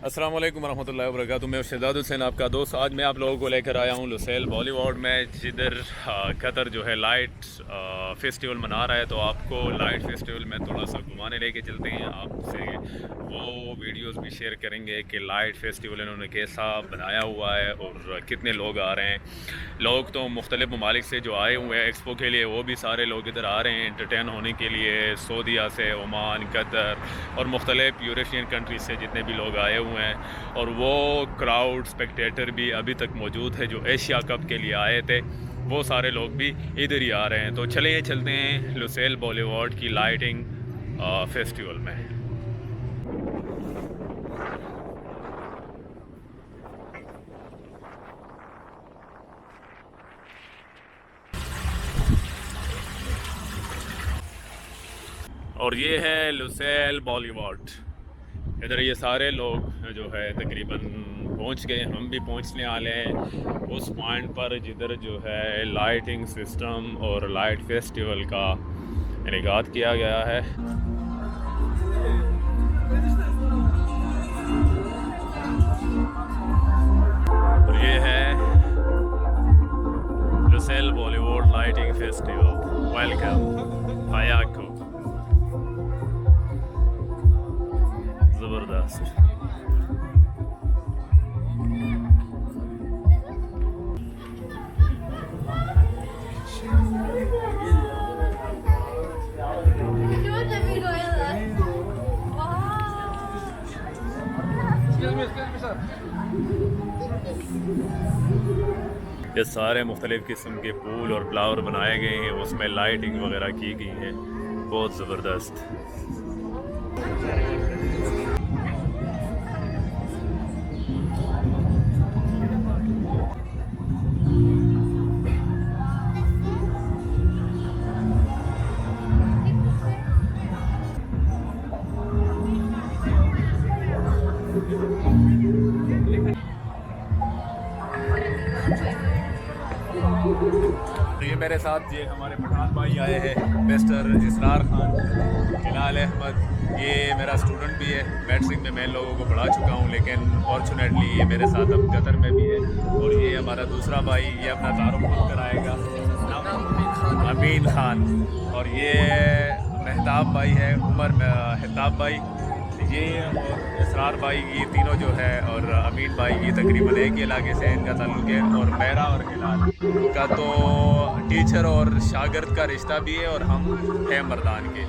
अस्सलाम वालेकुम रहमतुल्लाहि व बरकातुहू। मैं शहजाद हुसैन आपका दोस्त। आज मैं आप लोगों को लेकर आया हूँ लुसैल बॉलीवुड में, जिधर कतर जो है लाइट फेस्टिवल मना रहा है। तो आपको लाइट फेस्टिवल में थोड़ा सा घुमाने लेके चलते हैं। आपसे वो वीडियोस भी शेयर करेंगे कि लाइट फेस्टिवल इन्होंने कैसा बनाया हुआ है और कितने लोग आ रहे हैं। लोग तो मुख्तलिफ़ ममालिक से जो आए हुए हैं एक्सपो के लिए, वो भी सारे लोग इधर आ रहे हैं एंटरटेन होने के लिए। सऊदीया से, ओमान, कतर और मुख्तलिफ़ यूरोपियन कंट्रीज से जितने भी लोग आए हुए हैं। और वो क्राउड स्पेक्टेटर भी अभी तक मौजूद है जो एशिया कप के लिए आए थे, वो सारे लोग भी इधर ही आ रहे हैं। तो चलिए चलते हैं लुसैल बॉलीवुड की लाइटिंग फेस्टिवल में। और ये है लुसैल बॉलीवुड। इधर ये सारे लोग जो है तकरीबन पहुंच गए, हम भी पहुंचने वाले हैं उस पॉइंट पर जिधर जो है लाइटिंग सिस्टम और लाइट फेस्टिवल का इनेकाद किया गया है। और ये है Lusail Bollywood lighting festival. Welcome, हयाकुम। ज़बरदस्त। ये सारे मुख्तलिफ़ किस्म के फूल और फ्लावर बनाए गए हैं, उसमें लाइटिंग वगैरह की गई है, बहुत ज़बरदस्त। तो ये मेरे साथ ये हमारे पठान भाई आए हैं, मिस्टर इसरार खान, जलाल अहमद। ये मेरा स्टूडेंट भी है, मैट्रिक में मैं इन लोगों को पढ़ा चुका हूँ, लेकिन फॉर्चुनेटली ये मेरे साथ अब कतर में भी है। और ये हमारा दूसरा भाई, ये अपना तारुफ खुद कराएगा, अमीन खान। और ये मेहताब भाई है, उमर मेहताब भाई, ये और इसरार भाई, ये तीनों जो है, और अमीन भाई, ये तकरीबन एक ही इलाके से इनका ताल्लुक है। और मेरा और खिलाल का तो टीचर और शागिर्द का रिश्ता भी है, और हम हैं मर्दान के।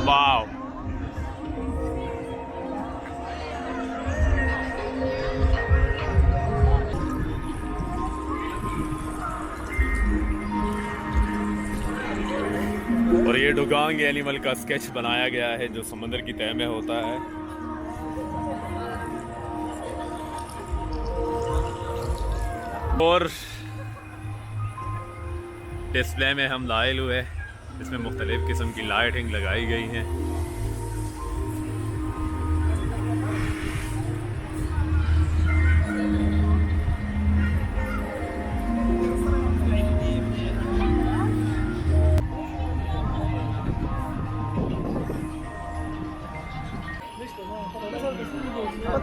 वाओ, और ये डुगांग एनिमल का स्केच बनाया गया है जो समंदर की तह में होता है। और डिस्प्ले में हम लाइल हुए, इसमें मुख्तलिफ़ किस्म की लाइटिंग लगाई गई हैं।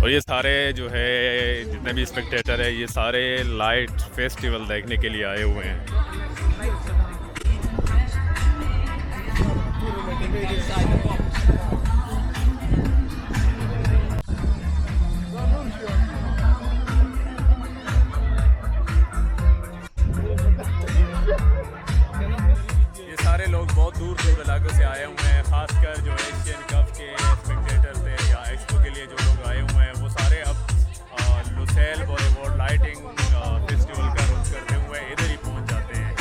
और ये सारे जो है जितने भी स्पेक्टेटर है ये सारे लाइट फेस्टिवल देखने के लिए आए हुए हैं। ये सारे लोग बहुत दूर दूर इलाकों से आए हुए हैं, खासकर जो एशियन कप के स्पेक्टेटर थे या एक्सपो के लिए जो लोग आए हुए हैं वो सारे अब लुसेल बॉलीवुड लाइटिंग फेस्टिवल का रुख करते हुए इधर ही पहुंच जाते हैं।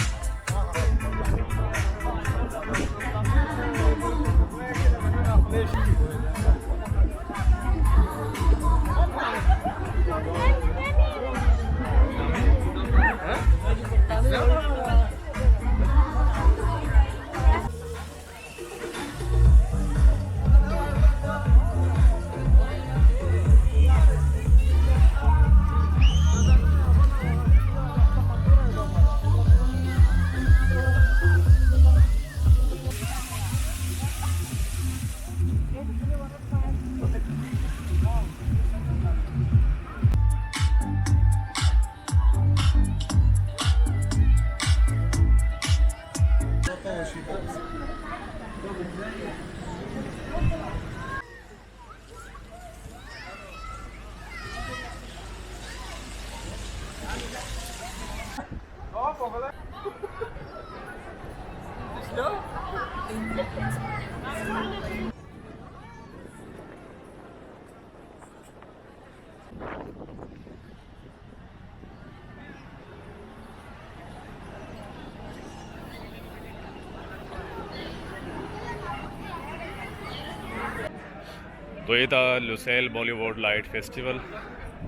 तो ये था लुसेल बॉलीवुड लाइट फेस्टिवल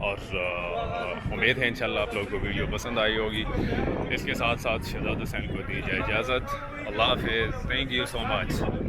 और उम्मीद है इंशाल्लाह आप लोगों को वीडियो पसंद आई होगी। इसके साथ साथ शहजाद हुसैन को दी जाए इजाज़त। अल्लाह हाफ़िज़। Thank you so much.